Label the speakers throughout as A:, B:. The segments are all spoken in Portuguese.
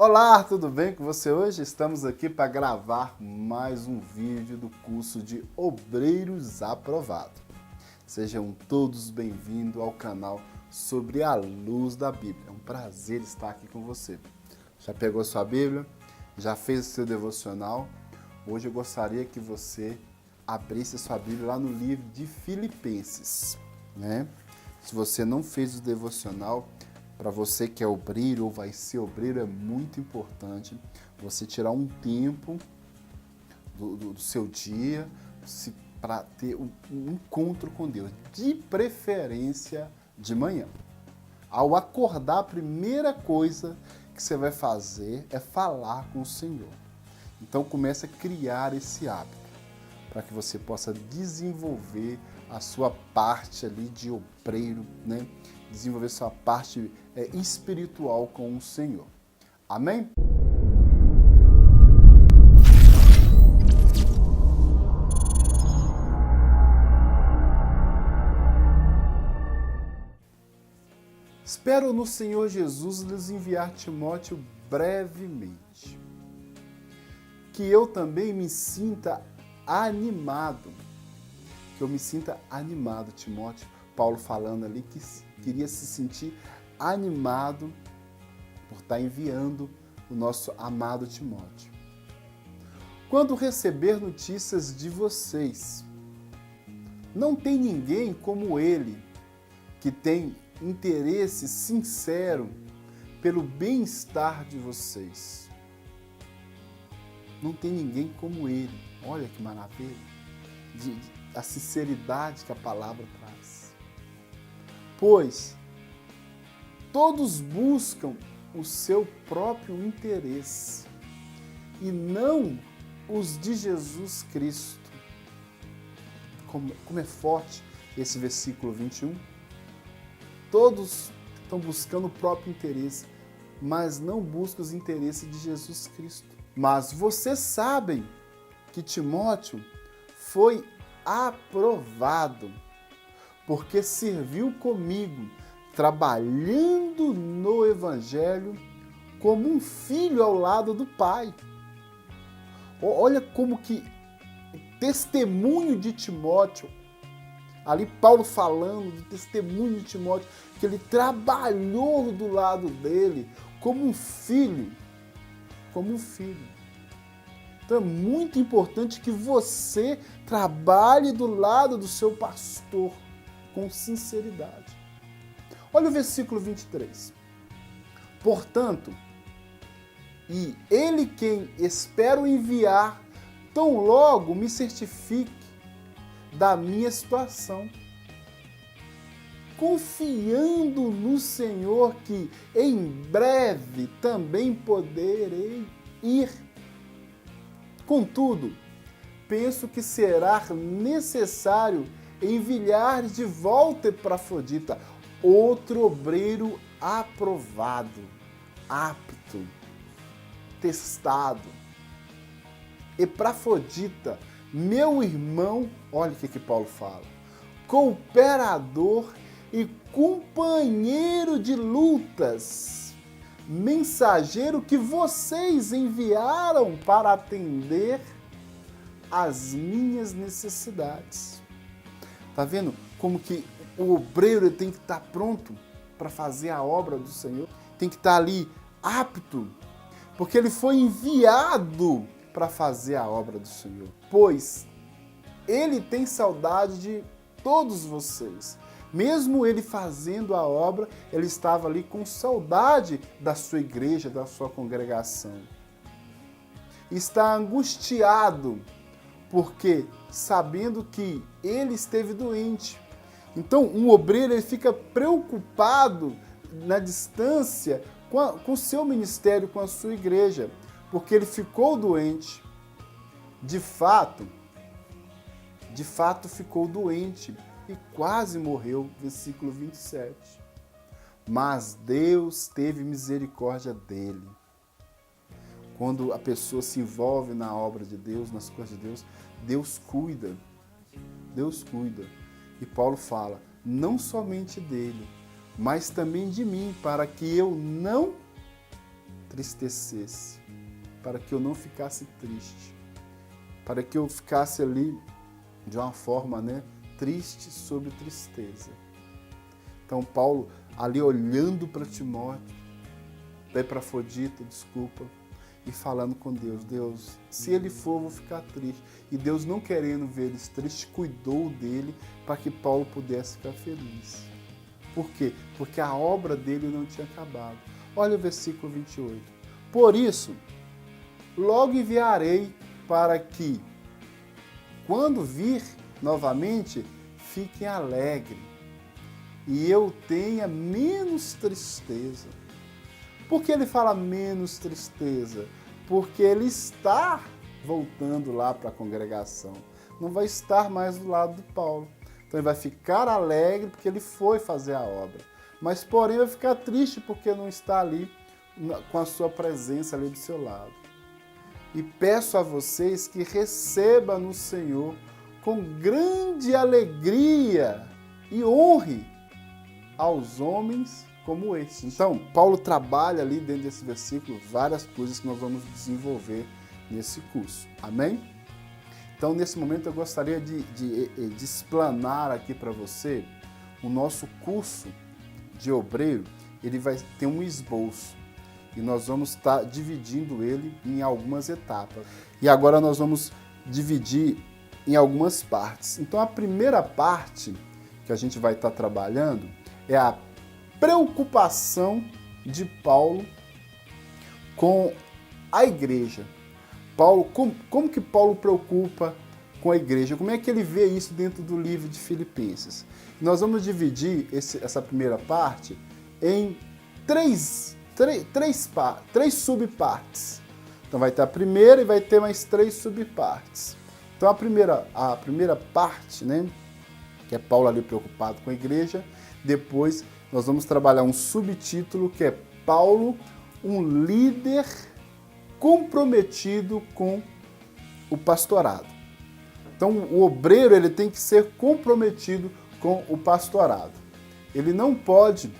A: Olá, tudo bem com você hoje? Estamos aqui para gravar mais um vídeo do curso de Obreiros Aprovado. Sejam todos bem-vindos ao canal Sobre a Luz da Bíblia. É um prazer estar aqui com você. Já pegou sua Bíblia? Já fez o seu devocional? Hoje eu gostaria que você abrisse sua Bíblia lá no livro de Filipenses, né? Se você não fez o devocional, para você que é obreiro ou vai ser obreiro, é muito importante você tirar um tempo do seu dia para ter um encontro com Deus, de preferência de manhã. Ao acordar, a primeira coisa que você vai fazer é falar com o Senhor. Então comece a criar esse hábito, para que você possa desenvolver a sua parte ali de obreiro, né? Desenvolver sua parte espiritual com o Senhor. Amém? Espero no Senhor Jesus lhes enviar Timóteo brevemente, que eu também me sinta animado, Timóteo, Paulo falando ali que queria se sentir animado por estar enviando o nosso amado Timóteo. Quando receber notícias de vocês, não tem ninguém como ele que tem interesse sincero pelo bem-estar de vocês. Não tem ninguém como ele. Olha que maravilha, a sinceridade que a palavra traz. Pois todos buscam o seu próprio interesse e não os de Jesus Cristo. Como é forte esse versículo 21. Todos estão buscando o próprio interesse, mas não buscam os interesses de Jesus Cristo. Mas vocês sabem que Timóteo foi aprovado, porque serviu comigo, trabalhando no Evangelho como um filho ao lado do Pai. Olha como que o testemunho de Timóteo, ali Paulo falando do testemunho de Timóteo, que ele trabalhou do lado dele como um filho, Então é muito importante que você trabalhe do lado do seu pastor com sinceridade. Olha o versículo 23. Portanto, e ele quem espero enviar, tão logo me certifique da minha situação, confiando no Senhor que em breve também poderei ir. Contudo, penso que será necessário enviar de volta Epafrodita, outro obreiro aprovado, apto, testado. Epafrodita, meu irmão, olha o que Paulo fala, cooperador e companheiro de lutas, mensageiro que vocês enviaram para atender às minhas necessidades. Tá vendo como que o obreiro tem que estar pronto para fazer a obra do Senhor? Tem que estar ali apto, porque ele foi enviado para fazer a obra do Senhor. Pois ele tem saudade de todos vocês. Mesmo ele fazendo a obra, ele estava ali com saudade da sua igreja, da sua congregação. Está angustiado, porque sabendo que ele esteve doente. Então, um obreiro ele fica preocupado na distância com o seu ministério, com a sua igreja, porque ele ficou doente. De fato ficou doente e quase morreu, versículo 27. Mas Deus teve misericórdia dele. Quando a pessoa se envolve na obra de Deus, nas coisas de Deus, Deus cuida. E Paulo fala, não somente dele, mas também de mim, para que eu não entristecesse, para que eu não ficasse triste, para que eu ficasse ali de uma forma, triste sobre tristeza. Então Paulo ali olhando para Timóteo, Epafrodito, e falando com Deus, Deus, se ele for, eu vou ficar triste. E Deus, não querendo ver eles tristes, cuidou dele para que Paulo pudesse ficar feliz. Por quê? Porque a obra dele não tinha acabado. Olha o versículo 28. Por isso, logo enviarei para que, quando vir novamente, fiquem alegres e eu tenha menos tristeza. Por que ele fala menos tristeza? Porque ele está voltando lá para a congregação. Não vai estar mais do lado de Paulo. Então ele vai ficar alegre porque ele foi fazer a obra. Mas porém vai ficar triste porque não está ali com a sua presença ali do seu lado. E peço a vocês que recebam no Senhor com grande alegria e honre aos homens como este. Então, Paulo trabalha ali dentro desse versículo várias coisas que nós vamos desenvolver nesse curso. Amém? Então, nesse momento, eu gostaria de explanar aqui para você o nosso curso de obreiro. Ele vai ter um esboço e nós vamos estar dividindo ele em algumas etapas. E agora nós vamos dividir em algumas partes. Então, a primeira parte que a gente vai estar trabalhando é a preocupação de Paulo com a igreja. Paulo, como que Paulo preocupa com a igreja? Como é que ele vê isso dentro do livro de Filipenses? Nós vamos dividir essa primeira parte em três subpartes. Então vai ter a primeira e vai ter mais 3 subpartes. Então a primeira parte, que é Paulo ali preocupado com a igreja. Depois nós vamos trabalhar um subtítulo que é Paulo, um líder comprometido com o pastorado. Então o obreiro ele tem que ser comprometido com o pastorado. Ele não pode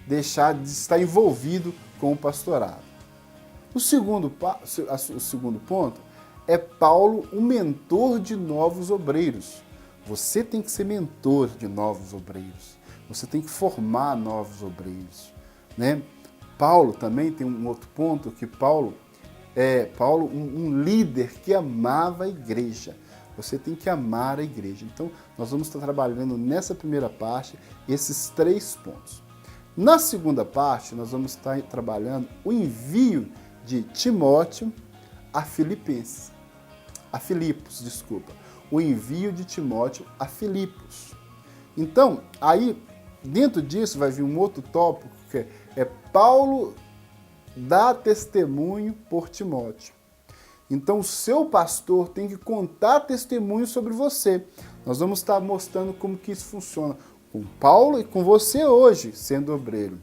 A: deixar de estar envolvido com o pastorado. O segundo ponto é Paulo, um mentor de novos obreiros. Você tem que ser mentor de novos obreiros. Você tem que formar novos obreiros. Paulo também tem um outro ponto, que Paulo é um líder que amava a igreja. Você tem que amar a igreja. Então, nós vamos estar trabalhando nessa primeira parte esses 3 pontos. Na segunda parte, nós vamos estar trabalhando o envio de Timóteo a Filipos. O envio de Timóteo a Filipos. Então, aí, dentro disso, vai vir um outro tópico, que é Paulo dá testemunho por Timóteo. Então, o seu pastor tem que contar testemunho sobre você. Nós vamos estar mostrando como que isso funciona com Paulo e com você hoje, sendo obreiro.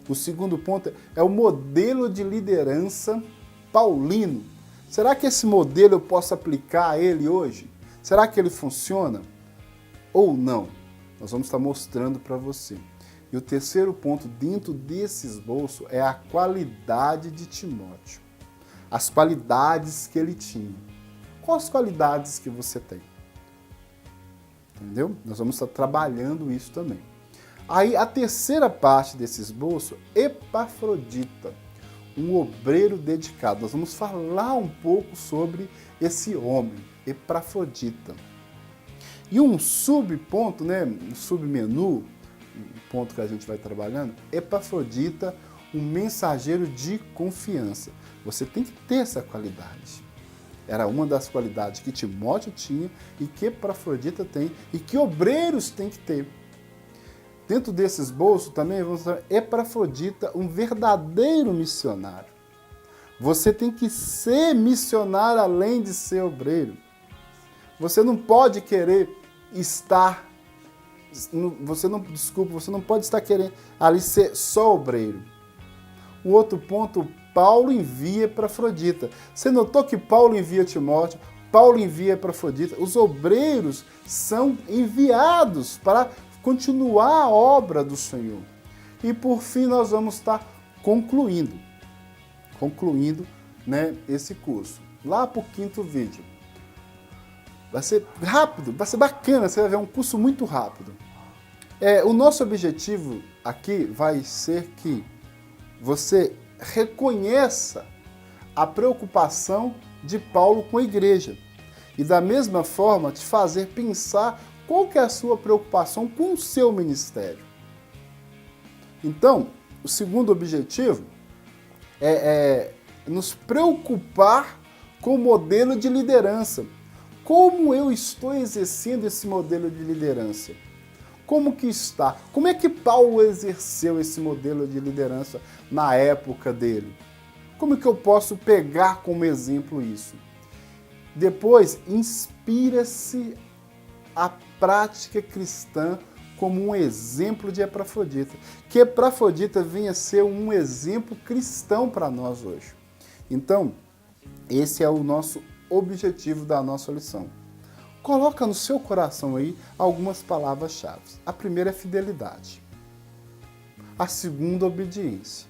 A: O segundo ponto é o modelo de liderança paulino. Será que esse modelo eu posso aplicar a ele hoje? Será que ele funciona? Ou não? Nós vamos estar mostrando para você. E o terceiro ponto dentro desse esboço é a qualidade de Timóteo. As qualidades que ele tinha. Quais as qualidades que você tem? Entendeu? Nós vamos estar trabalhando isso também. Aí a terceira parte desse esboço, Epafrodito, um obreiro dedicado. Nós vamos falar um pouco sobre esse homem, Epafrodito. E um subponto, um submenu, um ponto que a gente vai trabalhando, Epafrodito, um mensageiro de confiança. Você tem que ter essa qualidade. Era uma das qualidades que Timóteo tinha e que Epafrodito tem e que obreiros têm que ter. Dentro desse esboço também vamos falar Epafrodito, um verdadeiro missionário. Você tem que ser missionário além de ser obreiro. Você não pode querer estar, você não pode estar querendo ali ser só obreiro. O outro ponto, Paulo envia Epafrodito. Você notou que Paulo envia Timóteo, Paulo envia Epafrodito. Os obreiros são enviados para continuar a obra do Senhor. E por fim nós vamos estar concluindo, né, esse curso. Lá para o 5º vídeo. Vai ser rápido, vai ser bacana, você vai ver um curso muito rápido. O nosso objetivo aqui vai ser que você reconheça a preocupação de Paulo com a igreja e da mesma forma te fazer pensar qual que é a sua preocupação com o seu ministério. Então, o segundo objetivo é nos preocupar com o modelo de liderança. Como eu estou exercendo esse modelo de liderança? Como que está? Como é que Paulo exerceu esse modelo de liderança na época dele? Como que eu posso pegar como exemplo isso? Depois, inspira-se a prática cristã como um exemplo de Epafrodita. Que Epafrodita venha a ser um exemplo cristão para nós hoje. Então, esse é o nosso objetivo da nossa lição. Coloca no seu coração aí algumas palavras-chave. A primeira é fidelidade. A segunda, obediência.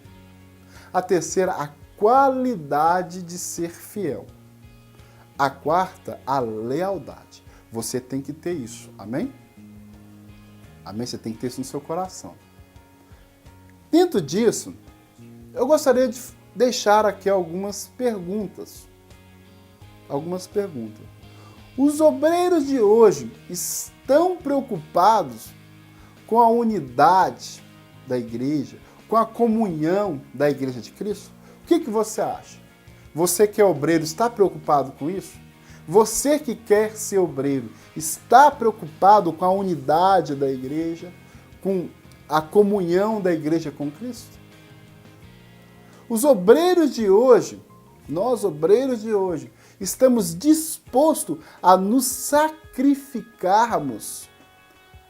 A: A terceira, a qualidade de ser fiel. A quarta, a lealdade. Você tem que ter isso, amém? Amém? Você tem que ter isso no seu coração. Dentro disso, eu gostaria de deixar aqui algumas perguntas. Os obreiros de hoje estão preocupados com a unidade da igreja, com a comunhão da igreja de Cristo? O que você acha? Você que é obreiro está preocupado com isso? Você que quer ser obreiro está preocupado com a unidade da igreja, com a comunhão da igreja com Cristo? Os obreiros de hoje, nós obreiros de hoje, estamos dispostos a nos sacrificarmos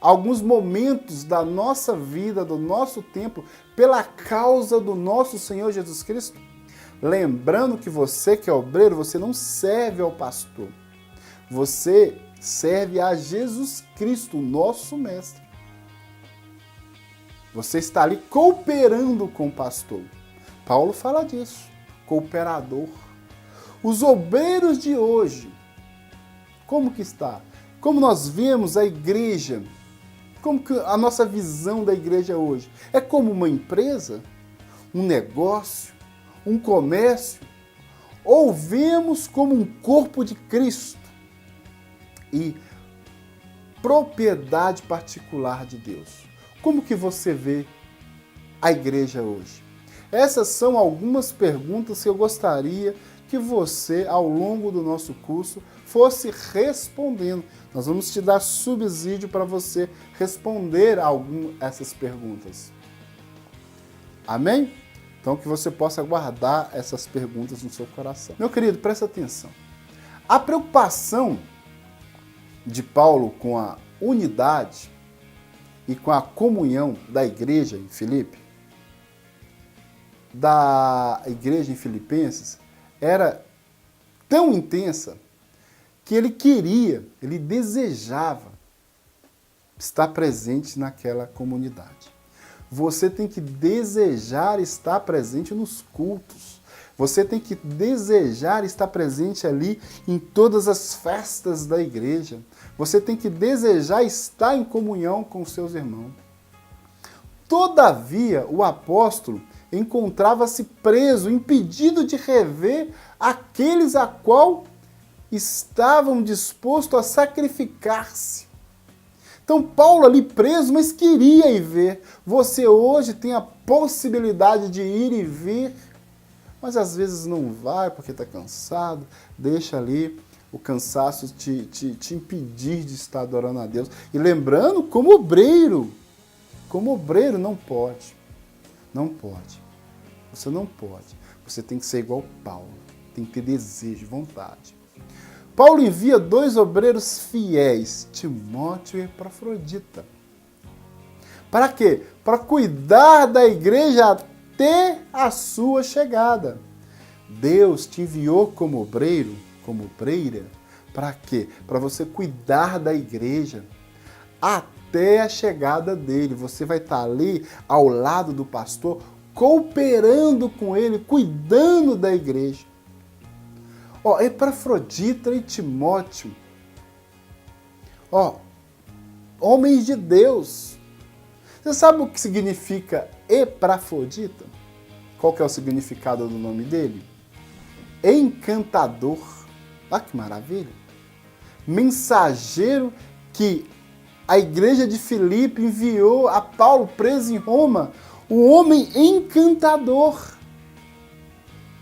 A: alguns momentos da nossa vida, do nosso tempo, pela causa do nosso Senhor Jesus Cristo? Lembrando que você que é obreiro, você não serve ao pastor. Você serve a Jesus Cristo, nosso mestre. Você está ali cooperando com o pastor. Paulo fala disso, cooperador. Os obreiros de hoje, como que está? Como nós vemos a igreja? Como que a nossa visão da igreja hoje? É como uma empresa? Um negócio? Um comércio? Ou vemos como um corpo de Cristo e propriedade particular de Deus? Como que você vê a igreja hoje? Essas são algumas perguntas que eu gostaria que você, ao longo do nosso curso, fosse respondendo. Nós vamos te dar subsídio para você responder essas perguntas. Amém? Então, que você possa guardar essas perguntas no seu coração. Meu querido, presta atenção. A preocupação de Paulo com a unidade e com a comunhão da igreja em Filipe, da igreja em Filipenses, era tão intensa que ele desejava estar presente naquela comunidade. Você tem que desejar estar presente nos cultos. Você tem que desejar estar presente ali em todas as festas da igreja. Você tem que desejar estar em comunhão com os seus irmãos. Todavia, o apóstolo encontrava-se preso, impedido de rever aqueles a qual estavam dispostos a sacrificar-se. Então, Paulo ali preso, mas queria ir ver. Você hoje tem a possibilidade de ir e ver, mas às vezes não vai porque está cansado, deixa ali o cansaço te impedir de estar adorando a Deus. E lembrando, como obreiro não pode. Não pode. Você não pode. Você tem que ser igual Paulo. Tem que ter desejo, vontade. Paulo envia 2 obreiros fiéis, Timóteo e Epafrodita. Para quê? Para cuidar da igreja até a sua chegada. Deus te enviou como obreiro, como obreira, para quê? Para você cuidar da igreja até a chegada dele. Você vai estar ali ao lado do pastor, cooperando com ele, cuidando da igreja. Epafrodito e Timóteo, homens de Deus. Você sabe o que significa Epafrodito? Qual que é o significado do nome dele? Encantador. Olha que maravilha. Mensageiro que a igreja de Filipe enviou a Paulo preso em Roma. Um homem encantador.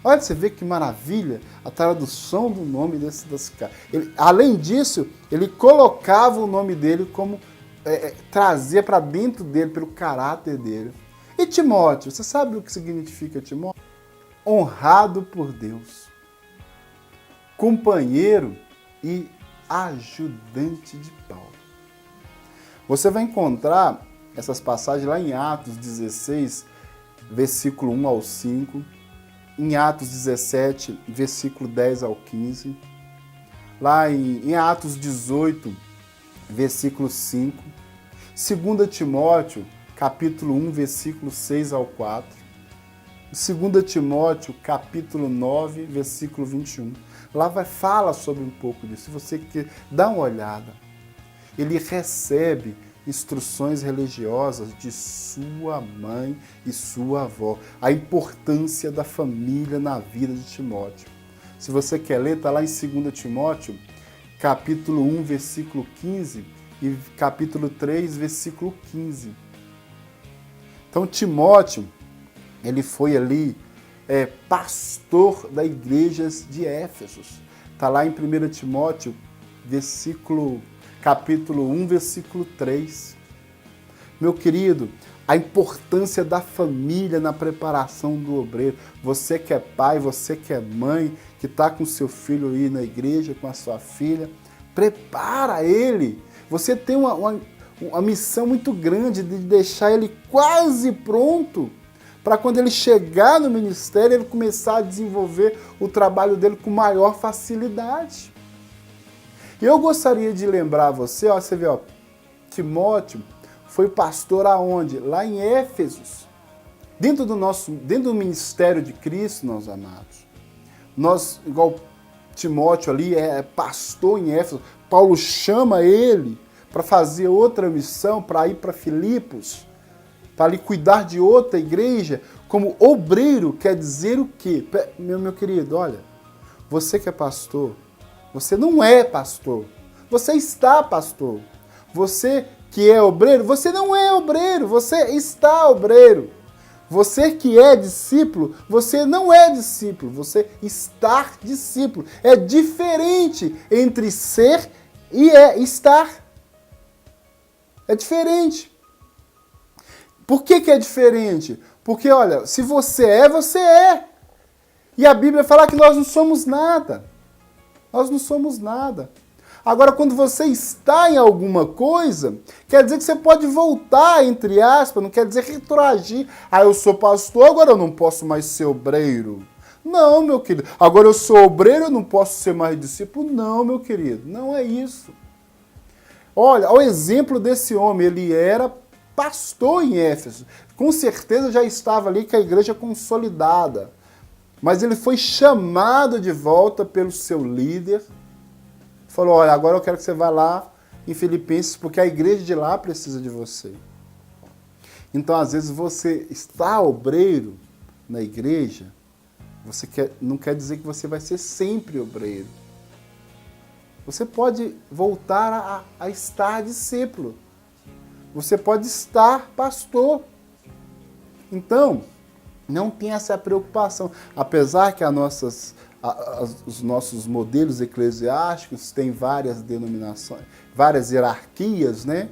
A: Olha, você vê que maravilha a tradução do nome desse cara. Além disso, ele colocava o nome dele como, trazia para dentro dele, pelo caráter dele. E Timóteo, você sabe o que significa Timóteo? Honrado por Deus, companheiro e ajudante de Paulo. Você vai encontrar essas passagens lá em Atos 16, versículo 1 ao 5, em Atos 17, versículo 10 ao 15, lá em Atos 18, versículo 5, 2 Timóteo, capítulo 1, versículo 6 ao 4, 2 Timóteo, capítulo 9, versículo 21. Lá fala sobre um pouco disso, se você quer dar uma olhada. Ele recebe instruções religiosas de sua mãe e sua avó. A importância da família na vida de Timóteo. Se você quer ler, está lá em 2 Timóteo, capítulo 1, versículo 15 e capítulo 3, versículo 15. Então, Timóteo, ele foi ali pastor da igreja de Éfeso. Está lá em 1 Timóteo, capítulo 1, versículo 3. Meu querido, a importância da família na preparação do obreiro. Você que é pai, você que é mãe, que está com seu filho aí na igreja, com a sua filha, prepara ele. Você tem uma missão muito grande de deixar ele quase pronto para quando ele chegar no ministério, ele começar a desenvolver o trabalho dele com maior facilidade. E eu gostaria de lembrar você, você vê, Timóteo foi pastor aonde? Lá em Éfeso. Dentro do ministério de Cristo, meus amados. Nós, igual Timóteo ali, é pastor em Éfeso. Paulo chama ele para fazer outra missão, para ir para Filipos, para ali cuidar de outra igreja. Como obreiro, quer dizer o quê? Meu querido, olha, você que é pastor, você não é pastor, você está pastor. Você que é obreiro, você não é obreiro, você está obreiro. Você que é discípulo, você não é discípulo, você está discípulo. É diferente entre ser e estar. É diferente. Por que é diferente? Porque, olha, se você é, você é. E a Bíblia fala que nós não somos nada. Nós não somos nada. Agora, quando você está em alguma coisa, quer dizer que você pode voltar, entre aspas, não quer dizer retroagir. Eu sou pastor, agora eu não posso mais ser obreiro. Não, meu querido. Agora eu sou obreiro, eu não posso ser mais discípulo. Não, meu querido. Não é isso. Olha, o exemplo desse homem, ele era pastor em Éfeso. Com certeza já estava ali com a igreja consolidada. Mas ele foi chamado de volta pelo seu líder. Falou, olha, agora eu quero que você vá lá em Filipenses, porque a igreja de lá precisa de você. Então, às vezes, você está obreiro na igreja, não quer dizer que você vai ser sempre obreiro. Você pode voltar a estar discípulo. Você pode estar pastor. Então, não tenha essa preocupação. Apesar que os nossos modelos eclesiásticos têm várias denominações, várias hierarquias, né?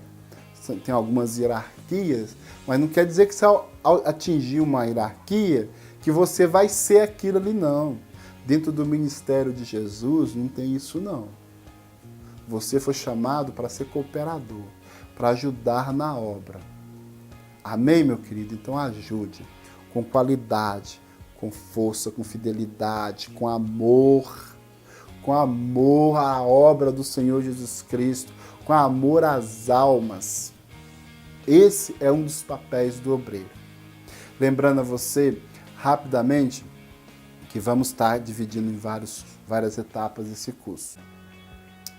A: Tem algumas hierarquias, mas não quer dizer que se ao atingir uma hierarquia, que você vai ser aquilo ali, não. Dentro do ministério de Jesus, não tem isso, não. Você foi chamado para ser cooperador, para ajudar na obra. Amém, meu querido? Então ajude com qualidade, com força, com fidelidade, com amor à obra do Senhor Jesus Cristo, com amor às almas. Esse é um dos papéis do obreiro. Lembrando a você, rapidamente, que vamos estar dividindo em várias etapas esse curso.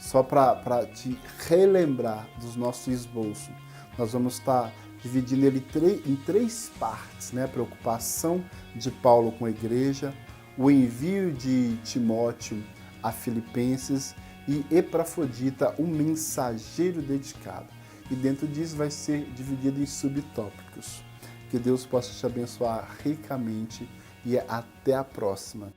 A: Só para te relembrar dos nossos esboços, nós vamos estar dividindo ele em três partes, né? A preocupação de Paulo com a igreja, o envio de Timóteo a Filipenses e Epafrodita, um mensageiro dedicado. E dentro disso vai ser dividido em subtópicos. Que Deus possa te abençoar ricamente e até a próxima.